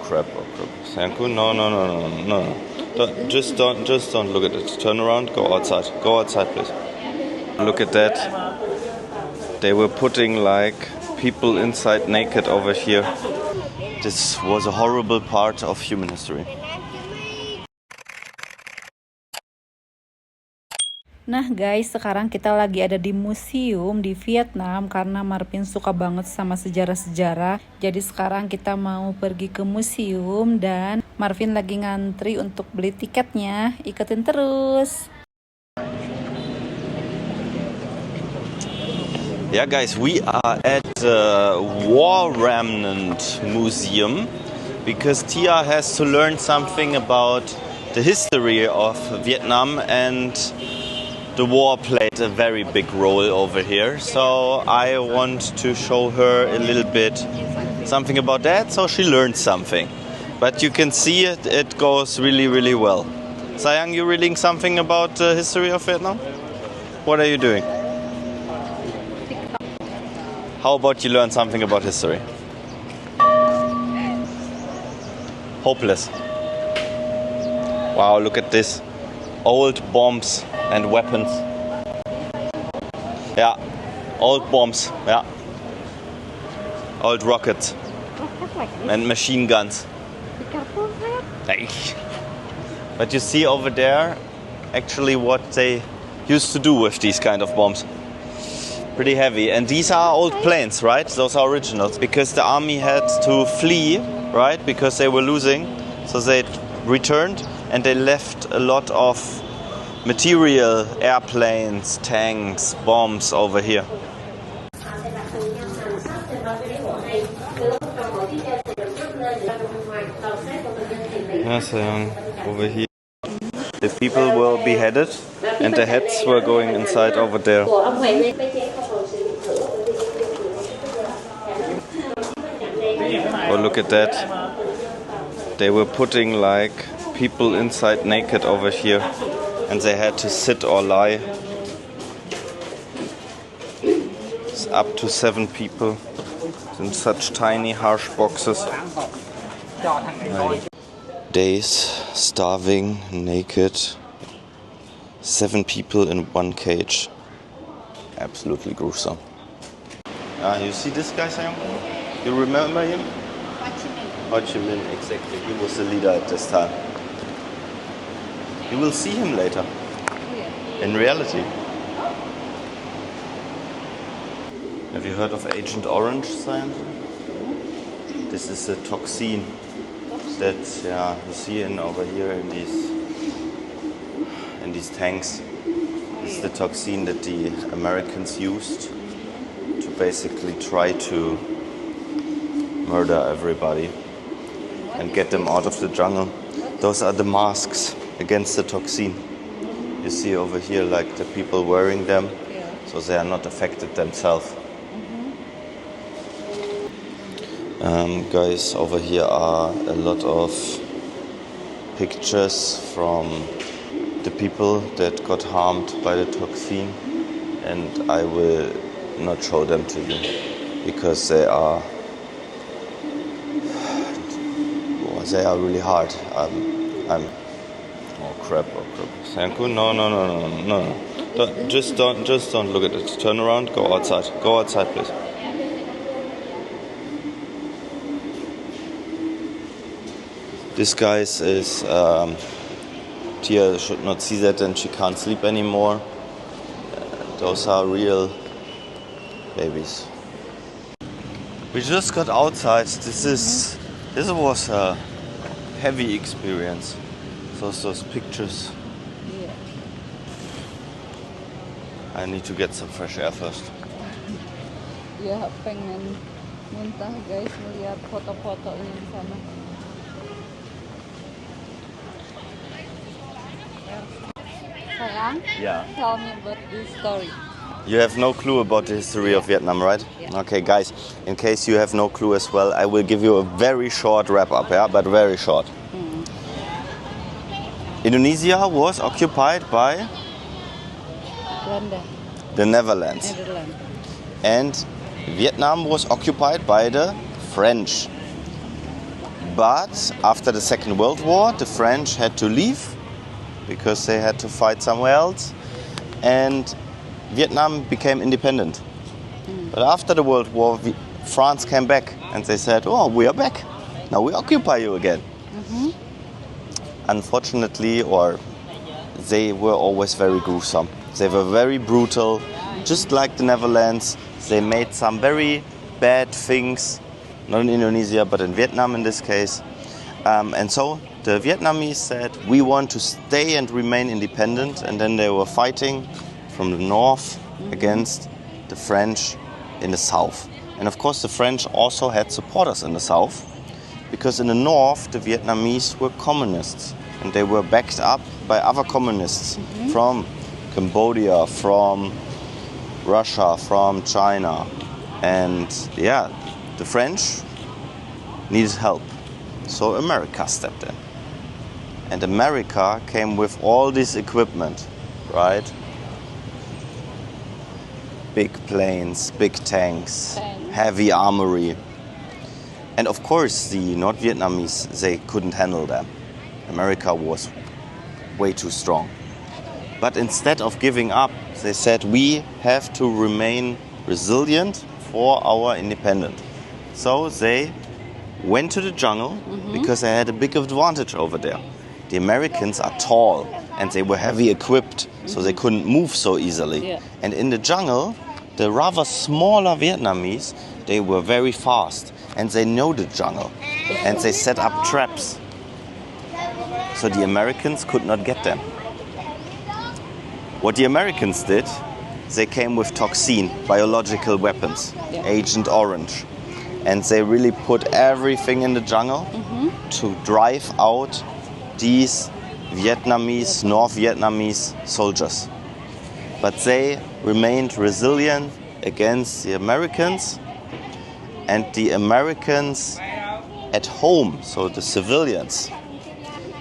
crap. Thank you. No. Just don't look at it. Turn around, go outside. Go outside, please. Look at that. They were putting like people inside naked over here. This was a horrible part of human history. Nah guys, sekarang kita lagi ada di museum di Vietnam karena Marvin suka banget sama sejarah-sejarah. Jadi sekarang kita mau pergi ke museum dan Marvin lagi ngantri untuk beli tiketnya. Ikutin terus. Yeah guys, we are at the War Remnant Museum because Tia has to learn something about the history of Vietnam, and the war played a very big role over here. So I want to show her a little bit something about that so she learns something. But you can see it goes really well. Sayang, you reading something about the history of Vietnam? What are you doing? How about you learn something about history? Hopeless. Wow, look at this. Old bombs and weapons. Yeah, old bombs. Yeah, old rockets and machine guns. Be careful, Hey. But you see over there actually what they used to do with these kind of bombs. Pretty heavy. And these are old planes, right? Those are originals because the army had to flee, right? Because they were losing. So they returned and they left a lot of material, airplanes, tanks, bombs over here. Yes, over here. The people were beheaded and the heads were going inside over there. Oh, look at that. They were putting like people inside naked over here. And they had to sit or lie. It's up to 7 people in such tiny, harsh boxes. Days, starving, naked. 7 people in one cage. Absolutely gruesome. You see this guy, Sam? You remember him? Ho Chi Minh, exactly. He was the leader at this time. You will see him later. In reality. Have you heard of Agent Orange, Sam? This is a toxin that you see over here in these tanks. This is the toxin that the Americans used to basically try to murder everybody and get them out of the jungle. Those are the masks against the toxin. You see over here like the people wearing them, so they are not affected themselves. Guys, over here are a lot of pictures from the people that got harmed by the toxin, and I will not show them to you because they are really hard. Oh crap. Thank you. No. Just don't look at it. Turn around, go outside. Go outside, please. This guys is Tia should not see that and she can't sleep anymore. Those are real babies. We just got outside. This was a heavy experience. Those pictures. Yeah. I need to get some fresh air first. Ya pengen muntah guys melihat foto-foto ini di sana. Sayang, tell me about this story. You have no clue about the history of Vietnam, right? Yeah. Okay, guys, in case you have no clue as well, I will give you a very short wrap-up, but very short. Indonesia was occupied by the Netherlands. And Vietnam was occupied by the French. But after the Second World War, the French had to leave because they had to fight somewhere else, and Vietnam became independent. But after the World War, France came back and they said, oh, we are back. Now we occupy you again. Unfortunately, or they were always very gruesome. They were very brutal, just like the Netherlands. They made some very bad things, not in Indonesia, but in Vietnam in this case. And so the Vietnamese said, we want to stay and remain independent. And then they were fighting from the north against the French in the south. And of course, the French also had supporters in the south, because in the north, the Vietnamese were communists. And they were backed up by other communists from Cambodia, from Russia, from China. And yeah, the French needed help. So America stepped in. And America came with all this equipment, right? Big planes, big tanks, heavy armory. And of course, the North Vietnamese, they couldn't handle them. America was way too strong. But instead of giving up, they said, we have to remain resilient for our independence. So they went to the jungle because they had a big advantage over there. The Americans are tall and they were heavy equipped, so they couldn't move so easily. Yeah. And in the jungle, the rather smaller Vietnamese, they were very fast and they know the jungle and they set up traps. So the Americans could not get them. What the Americans did, they came with toxin, biological weapons, Agent Orange. And they really put everything in the jungle to drive out these Vietnamese, North Vietnamese soldiers. But they remained resilient against the Americans, and the Americans at home, so the civilians,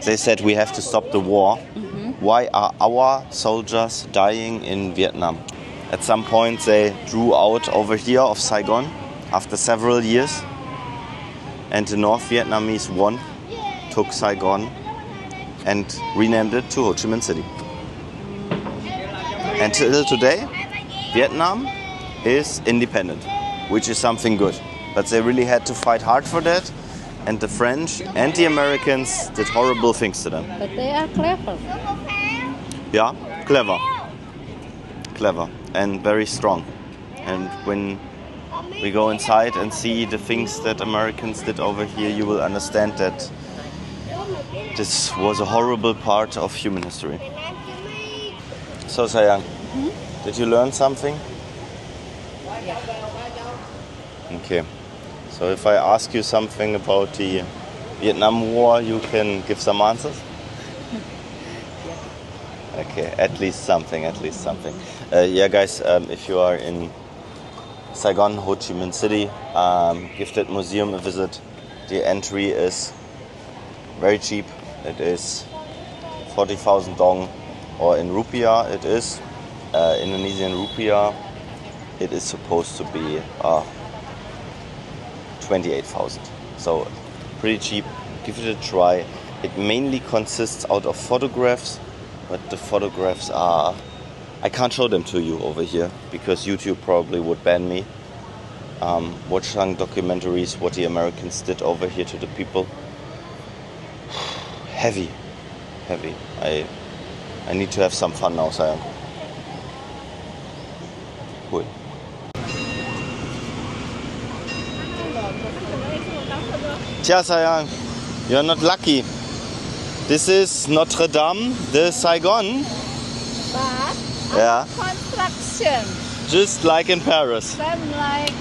they said, we have to stop the war. Why are our soldiers dying in Vietnam? At some point they drew out over here of Saigon after several years, and the North Vietnamese won, took Saigon and renamed it to Ho Chi Minh City. Until today, Vietnam is independent, which is something good. But they really had to fight hard for that, and the French and the Americans did horrible things to them. But they are clever. Yeah, clever. Clever and very strong. And when we go inside and see the things that Americans did over here, you will understand that this was a horrible part of human history. So Sayang, did you learn something? Okay. So if I ask you something about the Vietnam War, you can give some answers? Okay, at least something. Yeah, guys, if you are in Saigon, Ho Chi Minh City, give that museum a visit. The entry is very cheap. It is 40,000 dong, or in rupiah it is, Indonesian rupiah, it is supposed to be 28,000. So pretty cheap. Give it a try. It mainly consists out of photographs, but the photographs are, I can't show them to you over here because YouTube probably would ban me. Watch some documentaries what the Americans did over here to the people. Heavy. I need to have some fun now, Sayang. Cool. Tja, Sayang, you're not lucky. This is Notre-Dame de Saigon. But construction. Just like in Paris. Same like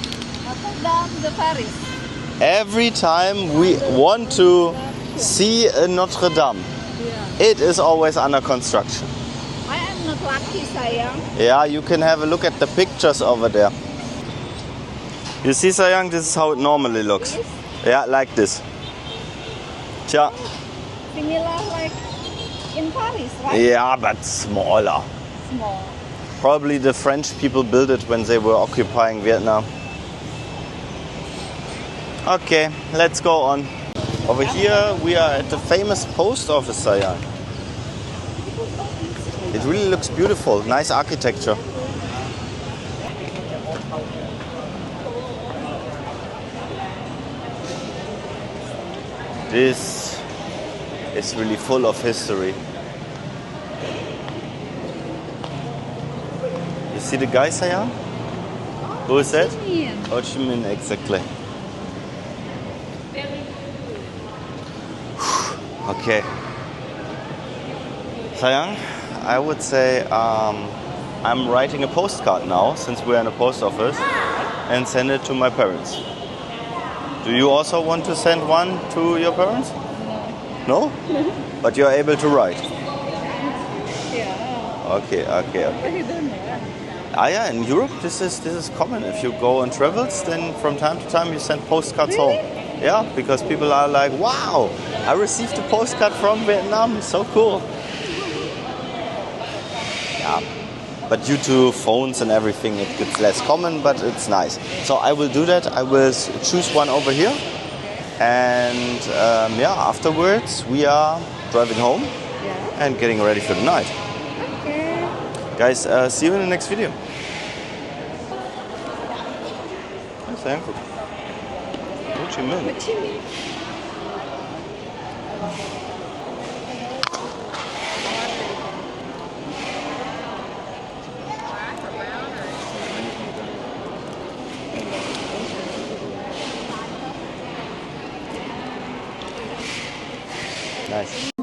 Notre-Dame de Paris. Every time we want to see a Notre-Dame, it is always under construction. I am not lucky, Sayang. Yeah, you can have a look at the pictures over there. You see, Sayang, this is how it normally looks. This? Yeah, like this. Tja. Similar like in Paris, right? Yeah, but smaller. Small. Probably the French people built it when they were occupying Vietnam. Okay, let's go on. Over here we are at the famous post office, sayang. It really looks beautiful. Nice architecture. This is really full of history. You see the guy, sayang? Who is that? Ho Chi Minh, exactly. Okay. Sayang, I would say I'm writing a postcard now, since we're in a post office, and send it to my parents. Do you also want to send one to your parents? No? But you're able to write? Yeah. Okay. But you don't know. Yeah, in Europe this is common. If you go on travels, then from time to time you send postcards home. Yeah, because people are like, wow, I received a postcard from Vietnam, so cool. Yeah, but due to phones and everything, it's less common, but it's nice. So I will do that. I will choose one over here, and afterwards we are driving home and getting ready for the night. Okay. Guys, see you in the next video. Thank you. Ho Chi Minh. Ho Chi Minh. Nice.